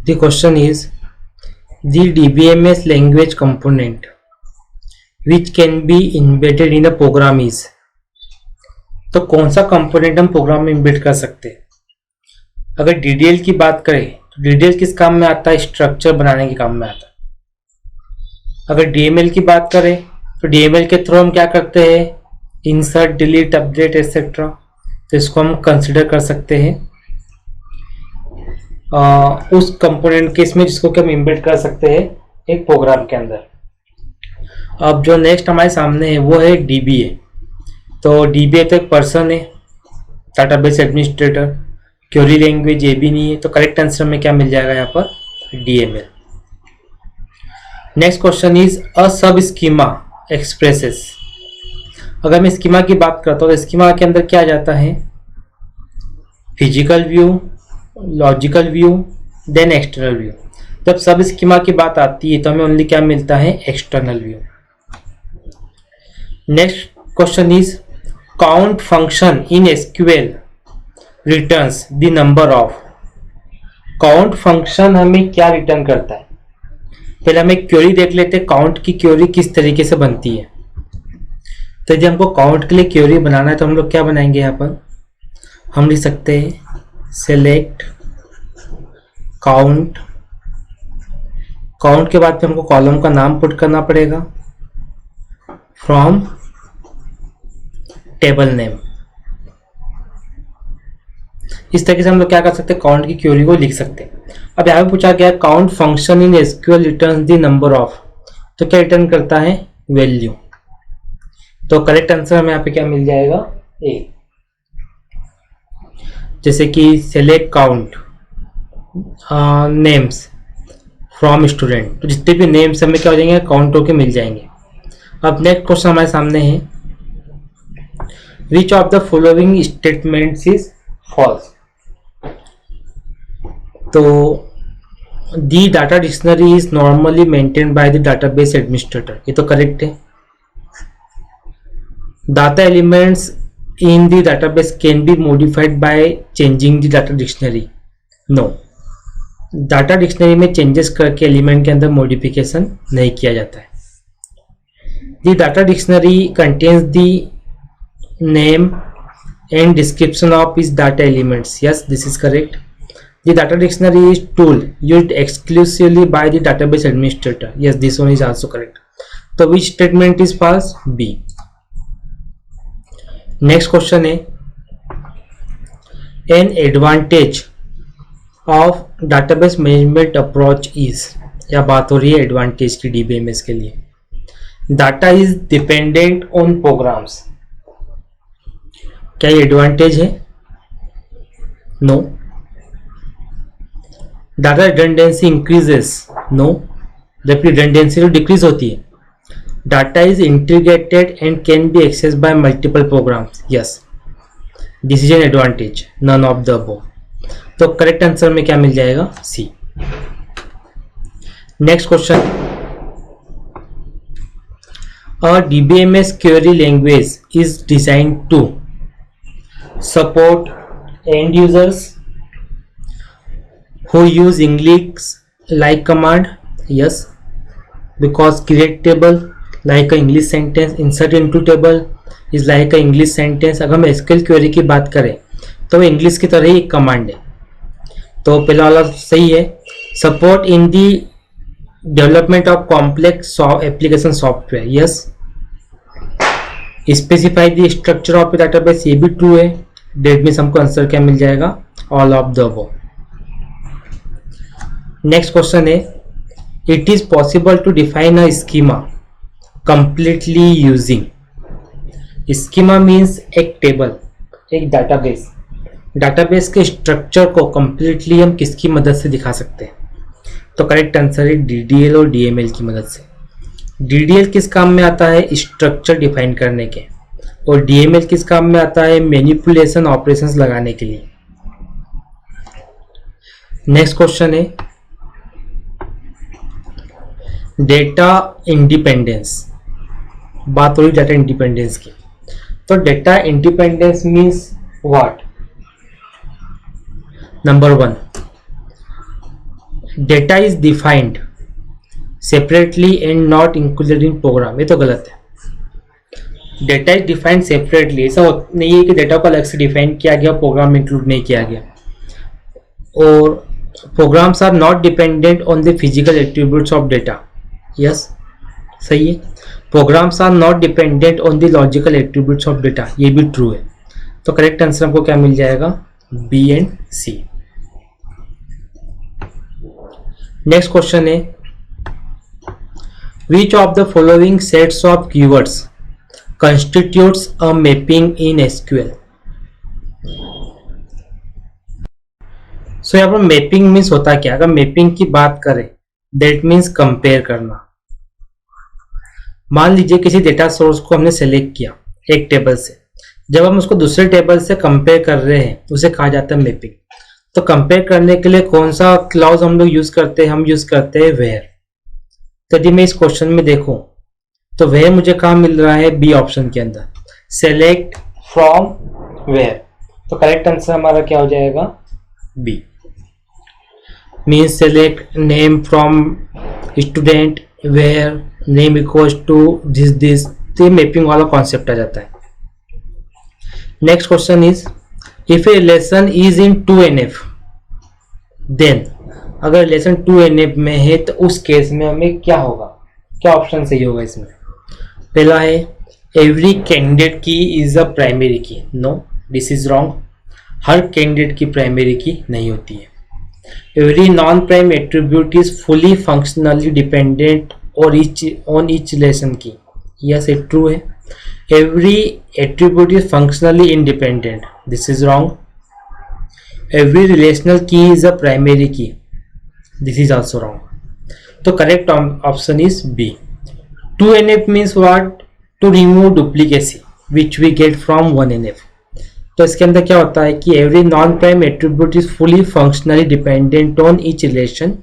The question is the DBMS language component which can be embedded in a program is। तो कौन सा component हम programme में embed कर सकते हैं? अगर DDL की बात करें तो DDL किस काम में आता है? स्ट्रक्चर बनाने के काम में आता है। अगर DML की बात करें तो DML के थ्रू हम क्या करते हैं? Insert, delete, update etcetera. तो इसको हम कंसिडर कर सकते हैं उस कंपोनेंट के इसमें जिसको कि हम इम्बेड कर सकते हैं एक प्रोग्राम के अंदर। अब जो नेक्स्ट हमारे सामने है वो है DBA। तो DBA तो एक पर्सन है, डाटाबेस एडमिनिस्ट्रेटर। क्वेरी लैंग्वेज ये भी नहीं है, तो करेक्ट आंसर में क्या मिल जाएगा यहाँ पर? DML। Next question is a सब स्कीमा एक्सप्रेसेस। अगर मैं स्कीमा की बात करता हूँ तो स्कीमा के अंदर क्या जाता है? Physical view, logical view, then external view. जब सब स्कीमा की बात आती है तो हमें ओनली क्या मिलता है? External view. Next question is count function in SQL returns the number of. Count function हमें क्या रिटर्न करता है? पहले हमें क्वेरी देख लेते हैं, काउंट की क्वेरी किस तरीके से बनती है। तो यदि हमको काउंट के लिए क्वेरी बनाना है तो हम लोग क्या बनाएंगे? यहाँ पर हम लिख सकते हैं सेलेक्ट काउंट। काउंट के बाद हमको कॉलम का नाम पुट करना पड़ेगा फ्रॉम टेबल नेम। इस तरीके से हम लोग क्या कर सकते हैं? काउंट की क्वेरी को लिख सकते हैं। अब यहाँ पे पूछा गया count function in SQL returns the number of. तो क्या रिटर्न करता है? वैल्यू। तो करेक्ट आंसर हमें यहाँ पे क्या मिल जाएगा? A। जैसे कि select count names from student, तो जितने भी नेम्स हमें क्या हो जाएंगे? काउंट होके मिल जाएंगे। अब नेक्स्ट क्वेश्चन हमारे सामने है which of the following statements is false. तो the data dictionary is normally maintained by the database administrator, ये तो करेक्ट है। Data elements in the database can be modified by changing the data dictionary, no. Data dictionary में changes करके element के अंदर modification नहीं किया जाता है। The data dictionary contains the name and description of its data elements, yes, this is correct. The data dictionary is tool used exclusively by the database administrator, yes, this one is also correct. So which statement is false? B. Next question है an advantage of database management approach is, या बात हो रही है advantage की DBMS के लिए। Data is dependent on programs, क्या ये एडवांटेज है? No. Data redundancy increases, no, जबकि रिडंडेंसी तो डिक्रीज होती है। Data is integrated and can be access by multiple programs, yes, this is an advantage, none of the above. तो correct answer में क्या मिल जाएगा? C. Next question, a DBMS query language is designed to support end users who use English like command, yes, because create table like a English sentence, insert into table is like a English sentence। अगर हम SQL query की बात करें तो वो English की तरह ही एक कमांड है, तो पहला वाला सही है। Support in the development of complex application software, yes. Specify the structure of database, ये भी ट्रू है। डेट मीन्स हमको आंसर क्या मिल जाएगा? All of the above. Next question है it is possible to define a schema completely using. Schema means एक table, एक डाटाबेस। डाटाबेस के स्ट्रक्चर को कंप्लीटली हम किसकी मदद से दिखा सकते हैं? तो करेक्ट आंसर है DDL और DML की मदद से। DDL किस काम में आता है? स्ट्रक्चर डिफाइन करने के, और DML किस काम में आता है? मैनिपुलेशन ऑपरेशंस लगाने के लिए। नेक्स्ट क्वेश्चन है डेटा इंडिपेंडेंस, बात हो रही डाटा इंडिपेंडेंस की। तो data independence means what? Number 1, data is defined separately and not included in program, ये तो गलत है। डेटा इज डिफाइंड सेपरेटली, ऐसा नहीं है कि डेटा को अलग से डिफाइन किया गया, प्रोग्राम में इंक्लूड नहीं किया गया। और programs are not dependent on the physical attributes of data, yes सही है। Programs are not dependent on the logical attributes of data, ये भी ट्रू है। तो करेक्ट आंसर हमको क्या मिल जाएगा, B and C. Next question है, which of the following sets of keywords constitutes a mapping in SQL। So यहाँ पर मैपिंग मीन्स होता क्या, अगर मैपिंग की बात करें दैट मीन्स कंपेयर करना। मान लीजिए किसी डेटा सोर्स को हमने सेलेक्ट किया एक टेबल से, जब हम उसको दूसरे टेबल से कंपेयर कर रहे हैं उसे कहा जाता है मैपिंग। तो कंपेयर करने के लिए कौन सा क्लॉज हम लोग यूज करते हैं, हम यूज करते हैं वेयर। तो यदि मैं इस क्वेश्चन में देखूं तो वेयर मुझे कहाँ मिल रहा है, बी ऑप्शन के अंदर, सेलेक्ट फ्रॉम वेयर। तो करेक्ट आंसर हमारा क्या हो जाएगा, B. Means select name from student where name equals to this, तो मैपिंग वाला कॉन्सेप्ट आ जाता है। Next question is, if a relation is in 2NF then, अगर रिलेशन 2NF में है तो उस केस में हमें क्या होगा, क्या ऑप्शन सही होगा इसमें। पहला है every candidate key is a primary key, no this is wrong, हर कैंडिडेट की प्राइमरी की नहीं होती है। Every non prime attribute is fully functionally dependent और on each relation key, yes it true है। Every attribute is functionally independent, this is wrong. Every relational key is a primary key, this is also wrong. तो correct option is B. 2NF means what? To remove duplicacy which we get from 1NF। तो इसके अंदर क्या होता है कि every non-prime attribute is fully functionally dependent on each relation